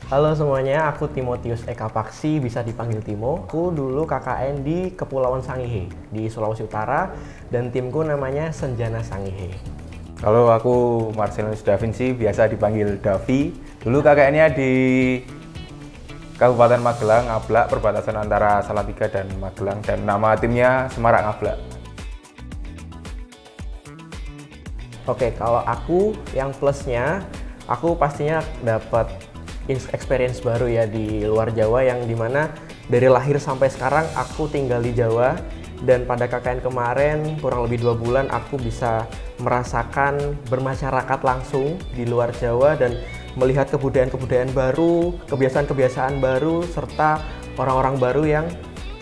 Halo semuanya, aku Timotius Eka Paksi, bisa dipanggil Timo. Aku dulu KKN di Kepulauan Sangihe di Sulawesi Utara dan timku namanya Senjana Sangihe. Kalau aku Marcelinus Da Vinci, biasa dipanggil Davi. Dulu KKN-nya di Kabupaten Magelang, Ngablak, perbatasan antara Salatiga dan Magelang, dan nama timnya Semarak Ngablak. Oke, kalau aku yang plusnya, aku pastinya dapat experience baru ya di luar Jawa, yang dimana dari lahir sampai sekarang aku tinggal di Jawa, dan pada KKN kemarin kurang lebih 2 bulan aku bisa merasakan bermasyarakat langsung di luar Jawa dan melihat kebudayaan-kebudayaan baru, kebiasaan-kebiasaan baru, serta orang-orang baru yang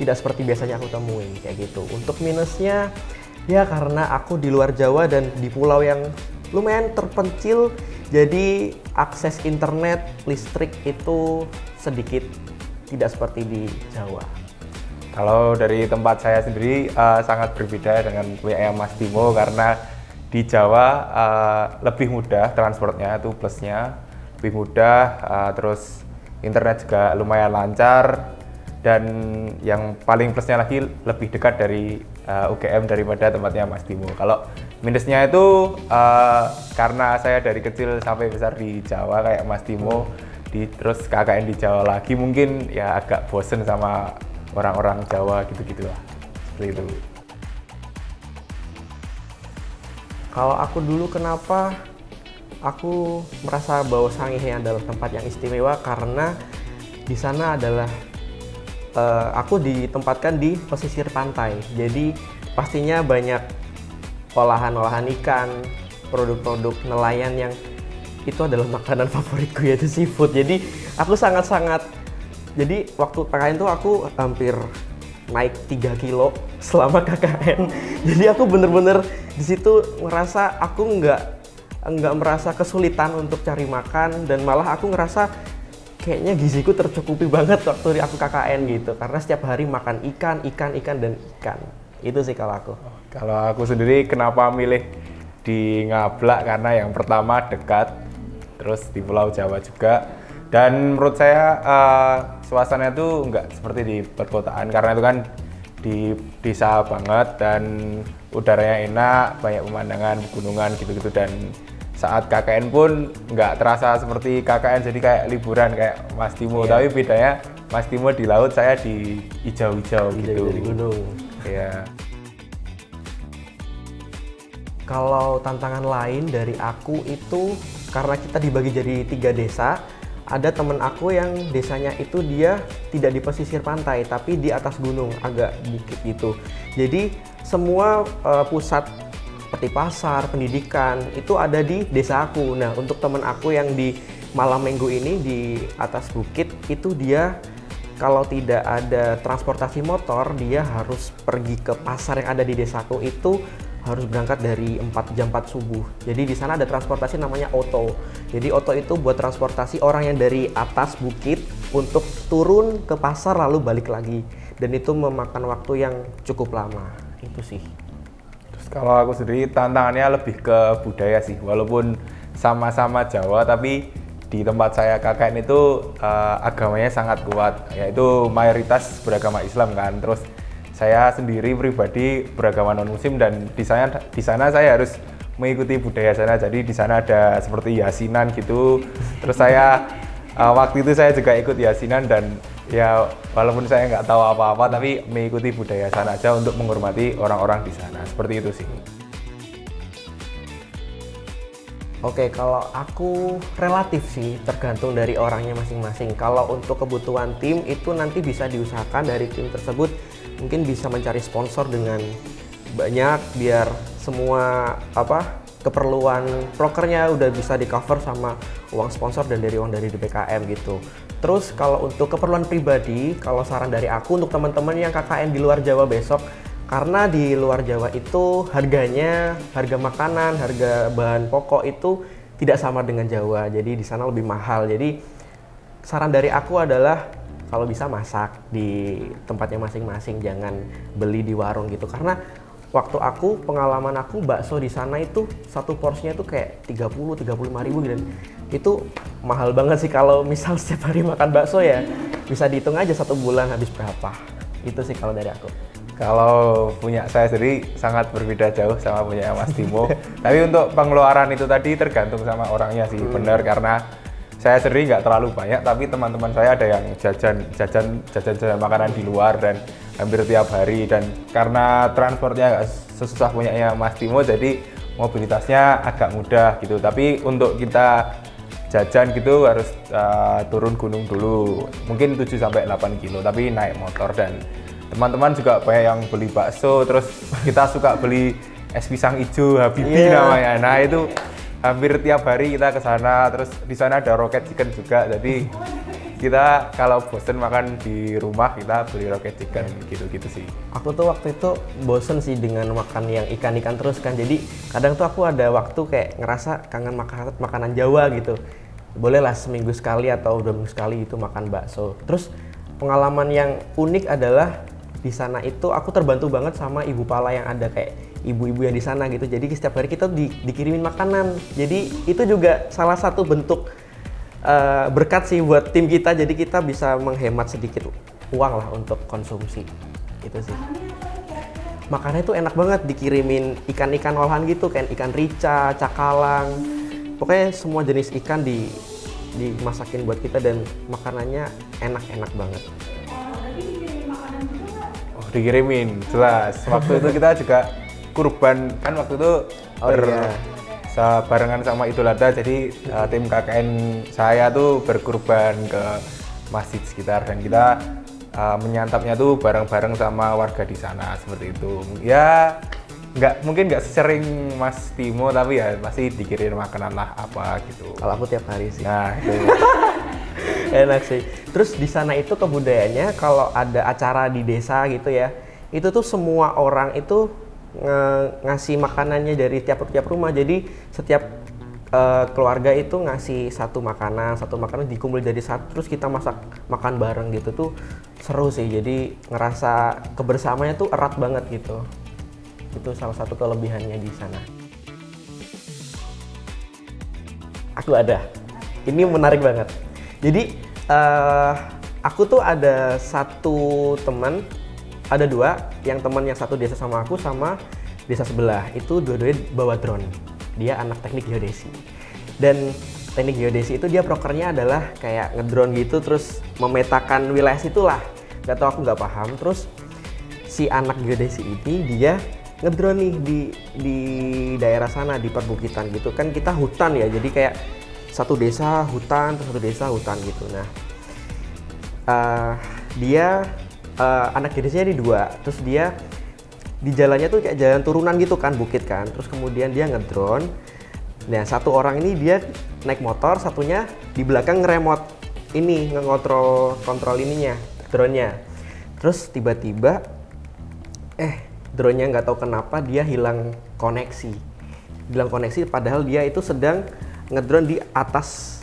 tidak seperti biasanya aku temui kayak gitu. Untuk minusnya ya karena aku di luar Jawa dan di pulau yang lumayan terpencil, jadi akses internet, listrik itu sedikit tidak seperti di Jawa. Kalau dari tempat saya sendiri sangat berbeda dengan punya Mas Timo, karena di Jawa lebih mudah transportnya, itu plusnya, lebih mudah, terus internet juga lumayan lancar, dan yang paling plusnya lagi lebih dekat dari UGM daripada tempatnya Mas Timo. Kalau minusnya itu karena saya dari kecil sampai besar di Jawa kayak Mas Timo, terus KKN di Jawa lagi, mungkin ya agak bosen sama orang-orang Jawa gitu-gitu lah, seperti itu. Kalau aku dulu kenapa aku merasa bahwa Sangihe adalah tempat yang istimewa, karena di sana adalah aku ditempatkan di pesisir pantai, jadi pastinya banyak olahan-olahan ikan, produk-produk nelayan yang itu adalah makanan favoritku, yaitu seafood. Jadi aku sangat-sangat, jadi waktu KKN tuh aku hampir naik 3 kilo selama KKN. Jadi aku bener-bener di situ ngerasa aku nggak merasa kesulitan untuk cari makan, dan malah aku ngerasa kayaknya giziku tercukupi banget waktu aku KKN gitu, karena setiap hari makan ikan, dan ikan. Itu sih kalau aku. Kalau aku sendiri kenapa milih di Ngablak, karena yang pertama dekat, terus di Pulau Jawa juga, dan menurut saya suasananya itu nggak seperti di perkotaan, karena itu kan di desa banget dan udaranya enak, banyak pemandangan, pegunungan gitu-gitu, dan saat KKN pun nggak terasa seperti KKN, jadi kayak liburan kayak Mas Timo. Tapi bedanya Mas Timo di laut, saya di hijau-hijau gitu. Di gunung. Iya. Kalau tantangan lain dari aku itu, karena kita dibagi jadi 3 desa, ada temen aku yang desanya itu dia tidak di pesisir pantai, tapi di atas gunung, agak bukit gitu. Jadi semua pusat seperti pasar, pendidikan, itu ada di desa aku. Nah, untuk temen aku yang di malam minggu ini di atas bukit, itu dia kalau tidak ada transportasi motor, dia harus pergi ke pasar yang ada di desaku, itu harus berangkat dari 4 jam 4 subuh. Jadi di sana ada transportasi namanya Oto. Jadi Oto itu buat transportasi orang yang dari atas bukit untuk turun ke pasar lalu balik lagi. Dan itu memakan waktu yang cukup lama. Itu sih. Kalau aku sendiri tantangannya lebih ke budaya sih, walaupun sama-sama Jawa, tapi di tempat saya KKN itu agamanya sangat kuat, yaitu mayoritas beragama Islam kan. Terus saya sendiri pribadi beragama non-muslim, dan di sana saya harus mengikuti budaya sana. Jadi di sana ada seperti yasinan gitu. Terus saya waktu itu saya juga ikut yasinan, dan ya walaupun saya nggak tahu apa-apa, tapi mengikuti budaya sana aja untuk menghormati orang-orang di sana. Seperti itu sih. Oke, kalau aku relatif sih tergantung dari orangnya masing-masing. Kalau untuk kebutuhan tim itu nanti bisa diusahakan dari tim tersebut mungkin bisa mencari sponsor dengan banyak, biar semua keperluan prokernya udah bisa di cover sama uang sponsor dan dari uang dari DPKM gitu. Terus kalau untuk keperluan pribadi, kalau saran dari aku untuk teman-teman yang KKN di luar Jawa besok, karena di luar Jawa itu harga makanan, harga bahan pokok itu tidak sama dengan Jawa, jadi di sana lebih mahal. Jadi saran dari aku adalah kalau bisa masak di tempatnya masing-masing, jangan beli di warung gitu, karena waktu pengalaman aku bakso di sana itu satu porsinya itu kayak 30-35 ribu dan itu mahal banget sih kalau misal setiap hari makan bakso ya. Bisa dihitung aja 1 bulan habis berapa. Itu sih kalau dari aku. Kalau punya saya sendiri sangat berbeda jauh sama punya Mas Timo. Tapi untuk pengeluaran itu tadi tergantung sama orangnya sih, benar, karena saya sendiri nggak terlalu banyak, tapi teman-teman saya ada yang jajan makanan di luar dan hampir tiap hari, dan karena transportnya nggak sesusah punyanya Mas Timo, jadi mobilitasnya agak mudah gitu. Tapi untuk kita jajan gitu harus turun gunung dulu, mungkin 7-8 kilo, tapi naik motor. Dan teman-teman juga banyak yang beli bakso, terus kita suka beli es pisang hijau Habibie namanya. Nah itu hampir tiap hari kita ke sana, terus di sana ada Rocket Chicken juga. Jadi kita kalau bosen makan di rumah kita beli Rocket Chicken gitu-gitu sih. Aku tuh waktu itu bosen sih dengan makan yang ikan-ikan terus kan. Jadi kadang tuh aku ada waktu kayak ngerasa kangen makanan Jawa gitu. Bolehlah seminggu sekali atau 2 minggu sekali itu makan bakso. Terus pengalaman yang unik adalah di sana itu aku terbantu banget sama ibu pala yang ada, kayak ibu-ibu yang di sana gitu. Jadi setiap hari kita dikirimin makanan. Jadi itu juga salah satu bentuk berkat sih buat tim kita. Jadi kita bisa menghemat sedikit uang lah untuk konsumsi. Itu sih. Makannya itu enak banget, dikirimin ikan-ikan olahan gitu, kayak ikan rica, cakalang. Pokoknya semua jenis ikan dimasakin buat kita dan makanannya enak-enak banget. Dikirimin, jelas. Waktu itu kita juga kurban kan, waktu itu barengan sama Idul Adha, jadi tim KKN saya tuh berkurban ke masjid sekitar dan kita menyantapnya tuh bareng-bareng sama warga di sana, seperti itu. Ya mungkin nggak sesering Mas Timo, tapi ya pasti dikirim makanan lah apa gitu. Kalau aku tiap hari sih. Nah itu. Enak sih. Terus di sana itu kebudayaannya kalau ada acara di desa gitu ya, itu tuh semua orang itu ngasih makanannya dari tiap rumah. Jadi setiap keluarga itu ngasih satu makanan dikumpul jadi satu, terus kita makan bareng gitu. Tuh seru sih. Jadi ngerasa kebersamaannya tuh erat banget gitu. Itu salah satu kelebihannya di sana. Aku ada. Ini menarik banget. Jadi aku tuh ada satu teman, ada 2, yang teman yang satu desa sama aku sama desa sebelah. Itu dua-duanya bawa drone. Dia anak teknik geodesi. Dan teknik geodesi itu dia prokernya adalah kayak ngedrone gitu, terus memetakan wilayah situlah. Gak tau, aku nggak paham. Terus si anak geodesi ini dia ngedrone nih di daerah sana, di perbukitan gitu kan. Kita hutan ya, jadi kayak satu desa hutan, terus satu desa hutan gitu. Nah, dia anak geodesinya di 2, terus dia di jalannya tuh kayak jalan turunan gitu kan, bukit kan. Terus kemudian dia ngedrone. Nah, satu orang ini dia naik motor, satunya di belakang ngeremot ini, kontrol ininya, drone-nya. Terus tiba-tiba drone-nya nggak tahu kenapa dia hilang koneksi. Padahal dia itu sedang ngedrone di atas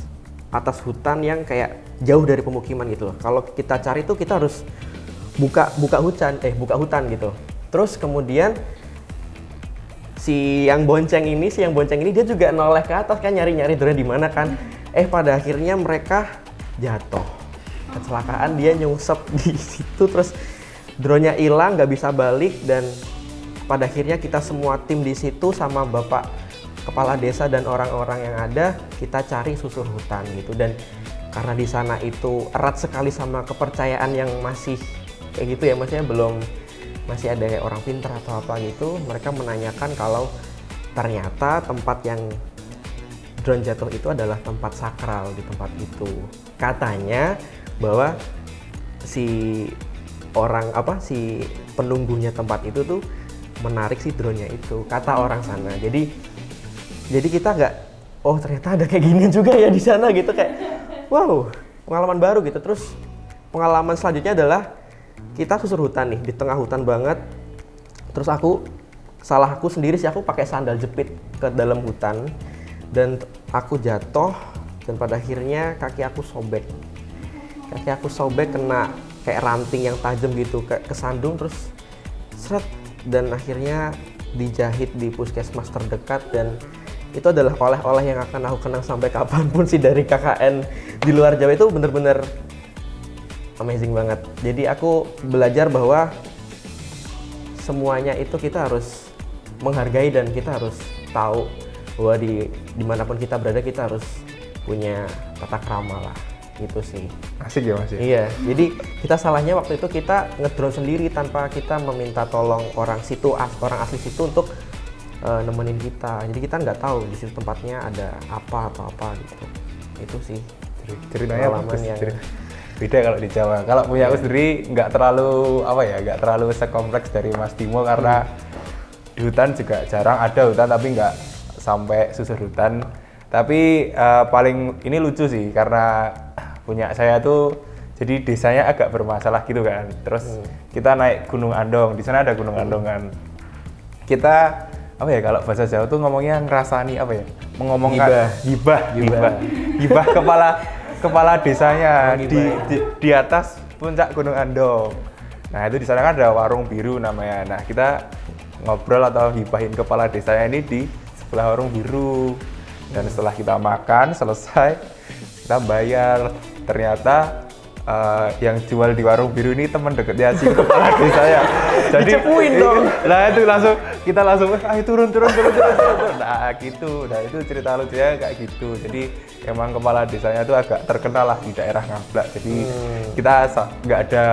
hutan yang kayak jauh dari pemukiman gitu loh. Kalau kita cari tuh kita harus buka hutan gitu. Terus kemudian si yang bonceng ini dia juga noleh ke atas kan, nyari drone di mana kan. Pada akhirnya mereka jatuh. Kecelakaan, dia nyungsep di situ, terus drone-nya hilang, nggak bisa balik. Dan pada akhirnya kita semua tim di situ sama bapak kepala desa dan orang-orang yang ada, kita cari susur hutan gitu. Dan karena di sana itu erat sekali sama kepercayaan yang masih kayak gitu ya, maksudnya masih ada kayak orang pintar atau apa gitu, mereka menanyakan kalau ternyata tempat yang drone jatuh itu adalah tempat sakral di tempat itu. Katanya bahwa si penunggunya tempat itu tuh menarik si drone-nya itu, kata orang sana. Jadi kita nggak, ternyata ada kayak gini juga ya di sana gitu, kayak wow, pengalaman baru gitu. Terus pengalaman selanjutnya adalah kita susur hutan nih, di tengah hutan banget. Terus aku sendiri sih, aku pakai sandal jepit ke dalam hutan dan aku jatuh, dan pada akhirnya kaki aku sobek kena kayak ranting yang tajam gitu, kayak kesandung, terus seret, dan akhirnya dijahit di puskesmas terdekat, dan itu adalah oleh-oleh yang akan aku kenang sampai kapanpun sih dari KKN di luar Jawa. Itu bener-bener amazing banget. Jadi aku belajar bahwa semuanya itu kita harus menghargai dan kita harus tahu bahwa dimanapun kita berada kita harus punya tata krama lah. Itu sih. Asik ya Mas ya? Iya, jadi kita salahnya waktu itu kita ngedrone sendiri tanpa kita meminta tolong orang situ, orang asli situ untuk nemenin kita. Jadi kita nggak tahu di situ tempatnya ada apa atau apa gitu. Itu sih Ceritanya bagus. yang Beda kalau di Jawa. Kalau punya aku sendiri nggak terlalu nggak terlalu sekompleks dari Mas Timo karena di hutan juga jarang ada hutan, tapi nggak sampai susur hutan. Tapi paling ini lucu sih karena punya saya tuh jadi desanya agak bermasalah gitu kan. Terus kita naik Gunung Andong, di sana ada Gunung Andong kan. Kita kalau bahasa Jawa tuh ngomongnya ngerasani mengomongkan gibah kepala desanya di atas puncak Gunung Andong. Nah itu di sana kan ada warung biru namanya. Nah kita ngobrol atau gibahin kepala desanya ini di sebelah warung biru. Dan setelah kita makan selesai, kita bayar. Ternyata yang jual di warung biru ini teman dekatnya si kepala desa ya. Jadi dicepuin dong. Nah itu kita langsung turun. Nah gitu. Nah itu cerita lucunya kayak gitu. Jadi emang kepala desanya itu agak terkenal lah di daerah Ngablak. Jadi kita nggak ada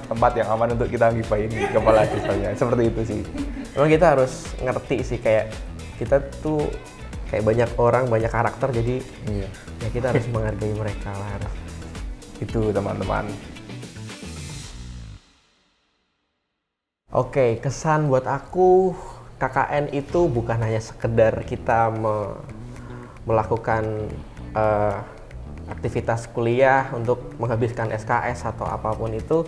tempat yang aman untuk kita ngibahin kepala desanya. Seperti itu sih. Memang kita harus ngerti sih, kayak kita tuh kayak banyak orang, banyak karakter, jadi ya kita harus menghargai mereka lah. Itu teman-teman. Oke, kesan buat aku KKN itu bukan hanya sekedar kita melakukan aktivitas kuliah untuk menghabiskan SKS atau apapun itu,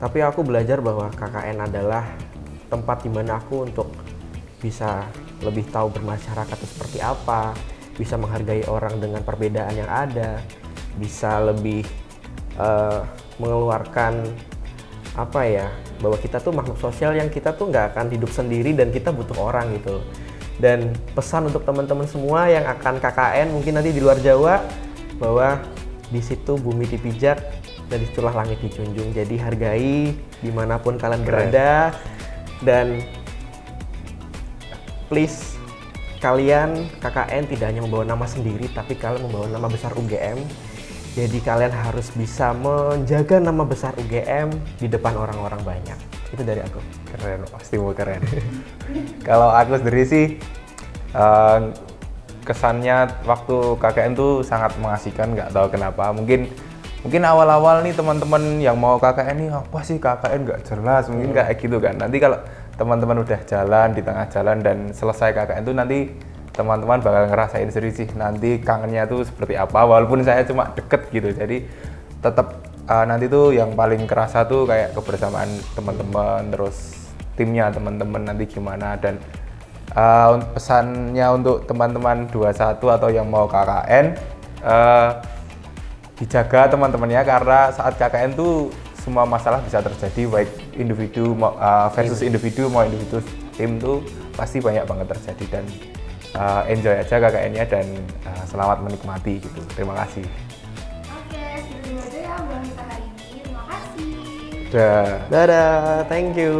tapi aku belajar bahwa KKN adalah tempat di mana aku untuk bisa lebih tahu bermasyarakat itu seperti apa, bisa menghargai orang dengan perbedaan yang ada, bisa lebih mengeluarkan bahwa kita tuh makhluk sosial yang kita tuh nggak akan hidup sendiri dan kita butuh orang gitu. Dan pesan untuk teman-teman semua yang akan KKN mungkin nanti di luar Jawa, bahwa di situ bumi dipijak dan disitulah langit dijunjung. Jadi hargai dimanapun kalian berada, dan please, kalian KKN tidak hanya membawa nama sendiri, tapi kalian membawa nama besar UGM. Jadi kalian harus bisa menjaga nama besar UGM di depan orang-orang banyak. Itu dari aku. Keren, pasti mau keren. Kalau aku sendiri sih, kesannya waktu KKN tuh sangat mengasihkan, nggak tahu kenapa. Mungkin awal-awal nih teman-teman yang mau KKN nih, apa sih KKN nggak jelas, mungkin kayak gitu kan. Nanti kalau teman-teman udah jalan di tengah jalan dan selesai KKN tuh nanti teman-teman bakal ngerasain sendiri sih nanti kangennya tuh seperti apa, walaupun saya cuma deket gitu. Jadi tetap nanti tuh yang paling kerasa tuh kayak kebersamaan teman-teman, terus timnya teman-teman nanti gimana. Dan pesannya untuk teman-teman 21 atau yang mau KKN, dijaga teman-temannya, karena saat KKN tuh semua masalah bisa terjadi, baik individu versus individu, mau individu tim tuh pasti banyak banget terjadi. Dan enjoy aja KKN-nya dan selamat menikmati gitu. Terima kasih. Oke, segitu aja ya obrolan kita hari ini. Terima kasih. Dadah. Dadah, thank you.